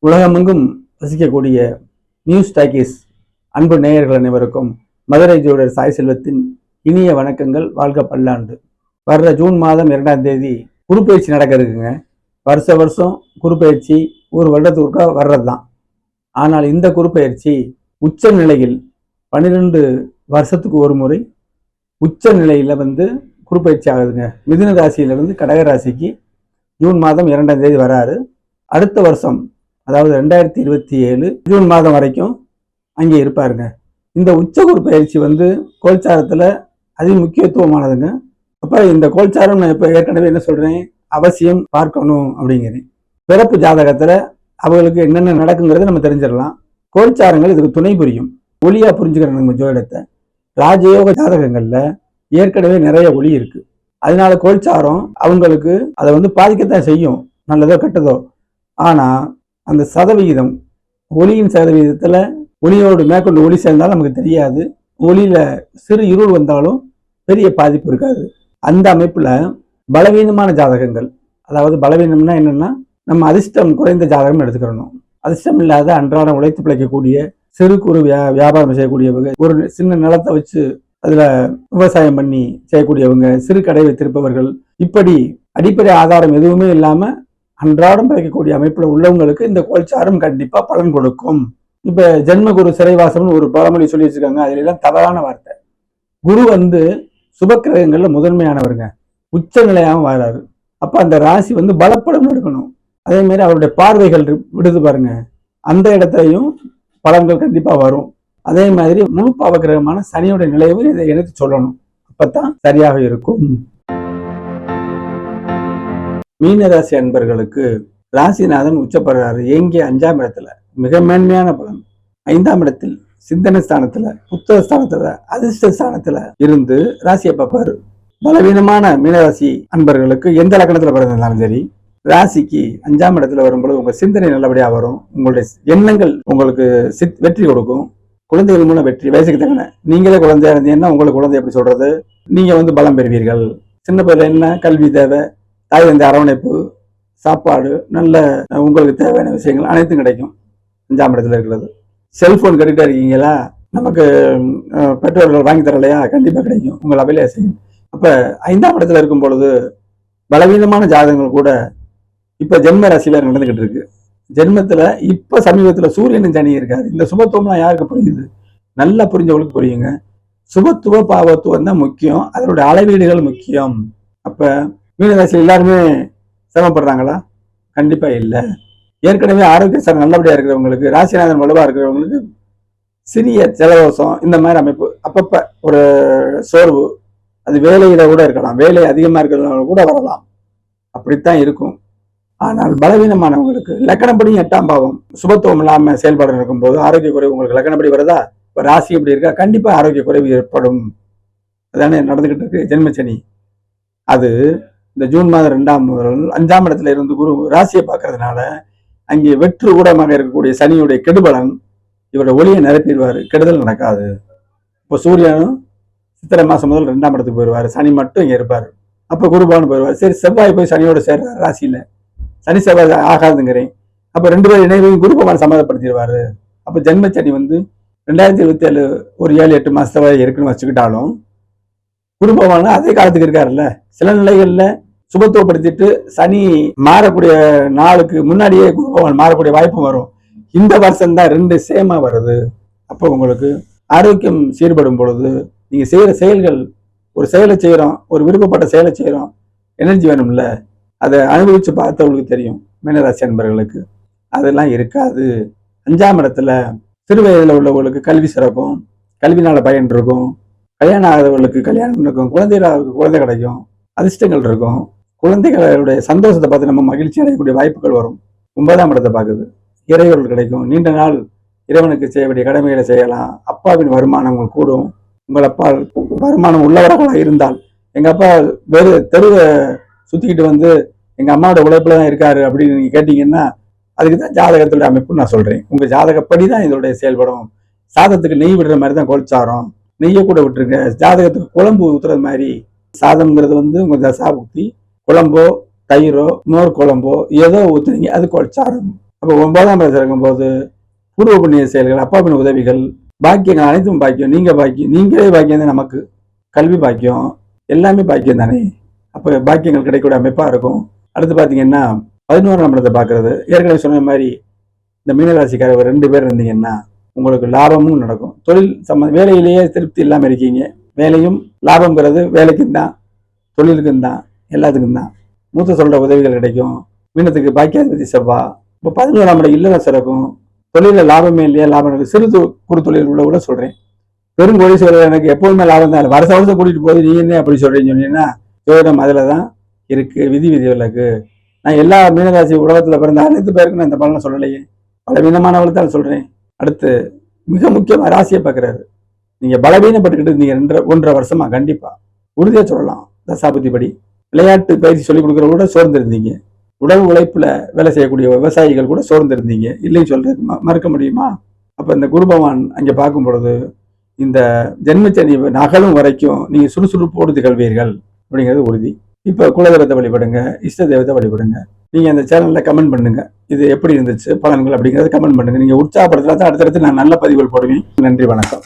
உலகமெங்கும் வசிக்கக்கூடிய news talkies அன்பு நேயர்கள் அனைவருக்கும் மதுரை ஜோடர் சாய் செல்வத்தின் இனிய வணக்கங்கள். வாழ்க பல்லாண்டு. வர்ற ஜூன் மாதம் 2ஆம் தேதி குருப்பெயர்ச்சி நடக்க இருக்குங்க. வருஷம் குருப்பெயர்ச்சி ஒரு வருடத்துக்கு வர்றது தான். ஆனால் இந்த குருப்பெயர்ச்சி உச்ச நிலையில் 12 வருஷத்துக்கு ஒரு முறை உச்ச நிலையில குருப்பெயர்ச்சி ஆகுதுங்க. மிதுன ராசியிலிருந்து கடக ராசிக்கு ஜூன் மாதம் 2ஆம் தேதி வராரு. அடுத்த வருஷம் அதாவது 2027 ஜூன் மாதம் வரைக்கும் அங்கே இருப்பாருங்க. இந்த உச்சகுரு பயிற்சி கோல்சாரத்தில் அதி முக்கியத்துவமானதுங்க. அப்போ இந்த கோல்சாரம் நான் இப்போ ஏற்கனவே என்ன சொல்கிறேன், அவசியம் பார்க்கணும் அப்படிங்கிறேன். பிறப்பு ஜாதகத்தில் அவங்களுக்கு என்னென்ன நடக்குங்கிறத நம்ம தெரிஞ்சிடலாம். கோல்சாரங்கள் இதுக்கு துணை புரியும். ஒளியாக புரிஞ்சுக்கிறோம் நம்ம ஜோதிடத்தை. ராஜயோக ஜாதகங்களில் ஏற்கனவே நிறைய ஒளி இருக்குது. அதனால கோல்சாரம் அவங்களுக்கு அதை பாதிக்கத்தான் செய்யும், நல்லதோ கெட்டதோ. ஆனால் அந்த சதவிகிதம், ஒளியின் சதவிகிதத்தில் ஒளியோடு மேற்கொண்டு ஒளி சேர்ந்தாலும் நமக்கு தெரியாது. ஒளியில சிறு இருள் வந்தாலும் பெரிய பாதிப்பு இருக்காது. அந்த அமைப்புல பலவீனமான ஜாதகங்கள், அதாவது பலவீனம்னா என்னன்னா, நம்ம அதிர்ஷ்டம் குறைந்த ஜாதகம் எடுத்துக்கிறணும். அதிர்ஷ்டம் இல்லாத அன்றாடம் உழைத்து பிழைக்கக்கூடிய சிறு குறு வியாபாரம் செய்யக்கூடியவங்க, ஒரு சின்ன நிலத்தை வச்சு அதுல விவசாயம் பண்ணி செய்யக்கூடியவங்க, சிறு கடை வைத்திருப்பவர்கள், இப்படி அடிப்படை ஆதாரம் எதுவுமே இல்லாம அன்றாடம் பிழைக்கக்கூடிய அமைப்புல உள்ளவங்களுக்கு இந்த கோல்சாரம் கண்டிப்பா பலன் கொடுக்கும். இப்ப ஜென்மகுரு சிறைவாசம்னு ஒரு பழமொழி சொல்லி வச்சிருக்காங்க. அதுல எல்லாம் தவறான வார்த்தை. குரு சுபக்கிரகங்கள்ல முதன்மையானவருங்க. உச்ச நிலையாம வராரு. அப்ப அந்த ராசி பலப்படம் எடுக்கணும். அதே மாதிரி அவருடைய பார்வைகள் விடுது பாருங்க, அந்த இடத்தையும் பலன்கள் கண்டிப்பா வரும். அதே மாதிரி முழு பாவக்கிரகமான சனியோட நிலையவும் இதை எடுத்து சொல்லணும். அப்பதான் சரியாக இருக்கும். மீனராசி அன்பர்களுக்கு ராசிநாதன் உச்சப்படுறாரு. எங்கே? 5ஆம் இடத்துல. மிக மேன்மையான பலன். 5ஆம் இடத்தில் சிந்தனை ஸ்தானத்துல, புத்தக ஸ்தானத்துல, அதிர்ஷ்ட ஸ்தானத்துல இருந்து ராசியை பார்ப்பாரு. பலவீனமான மீனராசி அன்பர்களுக்கு எந்த லக்கணத்துல பிறந்திருந்தாலும் சரி, ராசிக்கு 5ஆம் இடத்துல வரும்போது உங்க சிந்தனை நல்லபடியா வரும். உங்களுடைய எண்ணங்கள் உங்களுக்கு வெற்றி கொடுக்கும். குழந்தைகள் மூலம் வெற்றி. வயசுக்கு தக்கன நீங்களே குழந்தையா இருந்தீங்கன்னா உங்களுக்கு குழந்தை எப்படி சொல்றது, நீங்க பலம் பெறுவீர்கள். சின்ன பிள்ளை என்ன கல்வி தேவை, தாய் தந்தை அரவணைப்பு, சாப்பாடு, நல்ல உங்களுக்கு தேவையான விஷயங்கள் அனைத்தும் கிடைக்கும் 5ஆம் இடத்துல இருக்கிறது. செல்போன் கட்டிட்டா இருக்கீங்களா, நமக்கு பெற்றோர்கள் வாங்கி தரலையா, கண்டிப்பா கிடைக்கும். உங்கள் அவையிலே செய்யும். அப்ப 5ஆம் இடத்துல இருக்கும் பொழுது பலவீனமான ஜாதகங்கள் கூட இப்ப ஜென்ம ராசியில நடந்துகிட்டு இருக்கு. ஜென்மத்துல இப்ப சமீபத்துல சூரியனும் சனி இருக்காரு. இந்த சுபத்துவம்லாம் யாருக்கு புரியுது? நல்லா புரிஞ்சவங்களுக்கு புரியுங்க. சுபத்துவ பாவத்துவம் தான் முக்கியம், அதனுடைய அளவீடுகள் முக்கியம். அப்ப மீனராசியில் எல்லாருமே சிரமப்படுறாங்களா? கண்டிப்பா இல்லை. ஏற்கனவே ஆரோக்கிய சார் நல்லபடியா இருக்கிறவங்களுக்கு, ராசிநாதன் வலுவா இருக்கிறவங்களுக்கு சிறிய ஜலதோஷம் இந்த மாதிரி அமைப்பு, அப்பப்ப ஒரு சோர்வு, அது வேலையில கூட இருக்கலாம், வேலை அதிகமா இருக்கிறவங்க கூட வரலாம், அப்படித்தான் இருக்கும். ஆனால் பலவீனமானவங்களுக்கு லக்கணப்படி 8ஆம் பாவம் சுபத்துவம் இல்லாம செயல்பாடு இருக்கும்போது ஆரோக்கிய குறைவு உங்களுக்கு லக்கணப்படி வருதா? இப்ப ராசி எப்படி இருக்கா, கண்டிப்பா ஆரோக்கிய குறைவு ஏற்படும். அதானே நடந்துகிட்டு இருக்கு ஜென்மச்சனி. அது இந்த ஜூன் மாதம் 5ஆம் இடத்துல இருந்து குரு ராசியை பார்க்கறதுனால அங்கே வெற்று ஊடமாக இருக்கக்கூடிய சனியுடைய கெடுபலன் இவருடைய ஒளியை நிரப்பிடுவாரு. கெடுதல் நடக்காது. இப்போ சூரியனும் சித்திரை மாசம் முதல் 2ஆம் இடத்துக்கு போயிடுவாரு. சனி மட்டும் இங்க இருப்பாரு. அப்ப குருபான்னு போயிடுவார். சரி, செவ்வாய் போய் சனியோட சேர்றாரு ராசியில. சனி செவ்வாய் ஆகாதுங்கிறேன். அப்ப 2 பேர் இணைவையும் குருபவான் சம்மதப்படுத்திடுவாரு. அப்ப ஜென்மச்சனி 2027 ஒரு 7-8 மாசத்தை இருக்குன்னு வச்சுக்கிட்டாலும் குருபவான் அதே காலத்துக்கு இருக்காருல்ல. சில நிலைகள்ல சுபத்துவப்படுத்திட்டு சனி மாறக்கூடிய நாளுக்கு முன்னாடியே குருபவான் மாறக்கூடிய வாய்ப்பு வரும். இந்த வருஷம் தான் 2 சேமா வருது. அப்போ உங்களுக்கு ஆரோக்கியம் சீர்படும் பொழுது நீங்க செய்யற செயல்கள், ஒரு செயலை செய்யறோம், ஒரு விருப்பப்பட்ட செயலை செய்யறோம், எனர்ஜி வேணும்ல, அதை அனுபவிச்சு பார்த்தவங்களுக்கு தெரியும். மீனராசி அன்பர்களுக்கு அதெல்லாம் இருக்காது. 5ஆம் இடத்துல சிறு வயதுல உள்ளவங்களுக்கு கல்வி சிறக்கும், கல்வினால பயன் இருக்கும், கல்யாணம் ஆகாதவர்களுக்கு கல்யாணம் இருக்கும், குழந்தைகளுக்கு குழந்தை கிடைக்கும், அதிர்ஷ்டங்கள் இருக்கும், குழந்தைகளுடைய சந்தோஷத்தை பார்த்து நம்ம மகிழ்ச்சி அடையக்கூடிய வாய்ப்புகள் வரும். 9ஆம் இடத்தை பார்க்குது, இறைவர்கள் கிடைக்கும், நீண்ட நாள் இறைவனுக்கு செய்ய வேண்டிய கடமைகளை செய்யலாம், அப்பாவின் வருமானங்கள் கூடும். உங்கள் அப்பா வருமானம் உள்ளவர்களாக இருந்தால், எங்க அப்பா வேறு தெருவை சுத்திக்கிட்டு எங்க அம்மாவோட உழைப்புல தான் இருக்காரு அப்படின்னு நீங்க கேட்டீங்கன்னா, அதுக்கு தான் ஜாதகத்தோட அமைப்பு நான் சொல்றேன். உங்க ஜாதகப்படி தான் இதோடைய செயல்படும். சாதத்துக்கு நெய் விடுற மாதிரி தான் கோல்சாரம். நெய்யை கூட விட்டுருங்க. ஜாதகத்துக்கு குழம்பு ஊத்துறது மாதிரி சாதம்ங்கிறது உங்க தசாபுக்தி. குழம்போ தயிரோ மோர் குழம்போ ஏதோ ஊத்துறீங்க, அது கோல்சாரம். அப்போ 9ஆம் இடத்துல இருக்கும்போது பூர்வ புண்ணிய செயல்கள், அப்பாவின் உதவிகள், பாக்கியங்கள் அனைத்தும் பாக்கியம். நீங்களே பாக்கியம் தான். நமக்கு கல்வி பாக்கியம் எல்லாமே பாக்கியம் தானே. அப்போ பாக்கியங்கள் கிடைக்கக்கூடிய அமைப்பா இருக்கும். அடுத்து பார்த்தீங்கன்னா 11ஆம் இடத்தை பார்க்கறது. ஏற்கனவே சொன்ன மாதிரி இந்த மீனராசிக்காரர் 2 பேர் இருந்தீங்கன்னா உங்களுக்கு லாபமும் நடக்கும். தொழில் வேலையிலேயே திருப்தி இல்லாமல் இருக்கீங்க. வேலையும் லாபம்ங்கிறது வேலைக்கும் தான், தொழிலுக்கும் தான், எல்லாத்துக்கும் தான். மூத்த சொல்ற உதவிகள் கிடைக்கும். மீனத்துக்கு பாக்கியாதிபதி செவ்வாய். இப்போ 11ஆம் இடம் இல்லற சிறக்கும். தொழில லாபமே இல்லையா? லாபம் இருக்கு. சிறு குறு தொழில் உள்ள கூட சொல்றேன். பெருங்கோழி சொல்றது எனக்கு எப்போதுமே லாபம் தான். வருஷம் கூட்டிட்டு போகுது, நீங்க என்ன அப்படி சொல்றீங்கன்னு சொன்னீங்கன்னா ஜோதிடம் அதுல தான் இருக்கு. விதி விலக்கு. நான் எல்லா மீனராசி உலகத்துல பிறந்த அனைத்து பேருக்கு நான் இந்த பலனை சொல்லலையே. பல விதமானவர்கள் தான் சொல்றேன். அடுத்து மிக முக்கியமா ராசியை பார்க்கிறாரு. நீங்க பலவீனப்பட்டுக்கிட்டு இருந்தீங்க 1.5 வருஷமா, கண்டிப்பா உறுதியா சொல்லலாம். தசாபுத்திப்படி விளையாட்டு பயிற்சி சொல்லிக் கொடுக்குறவங்க கூட சோர்ந்து இருந்தீங்க. உடல் உழைப்புல வேலை செய்யக்கூடிய விவசாயிகள் கூட சோர்ந்து இருந்தீங்க. இல்லைன்னு சொல்றது மறுக்க முடியுமா? அப்ப இந்த குரு பகவான் அங்க பார்க்கும் பொழுது இந்த ஜென்மச்சனி நகலும் வரைக்கும் நீங்க சுறுசுறுப்போடு திகழ்வீர்கள் அப்படிங்கிறது உறுதி. இப்ப குலதெய்வத்தை வழிபடுங்க, இஷ்ட தெய்வத்தை வழிபடுங்க. நீங்க அந்த சேனல்ல கமெண்ட் பண்ணுங்க. இது எப்படி இருந்துச்சு பலன்கள் அப்படிங்கறத கமெண்ட் பண்ணுங்க. நீங்க உற்சாகப்படுத்தினா தான் அடுத்தடுத்து நான் நல்ல பதிவுகள் போடுவேன். நன்றி, வணக்கம்.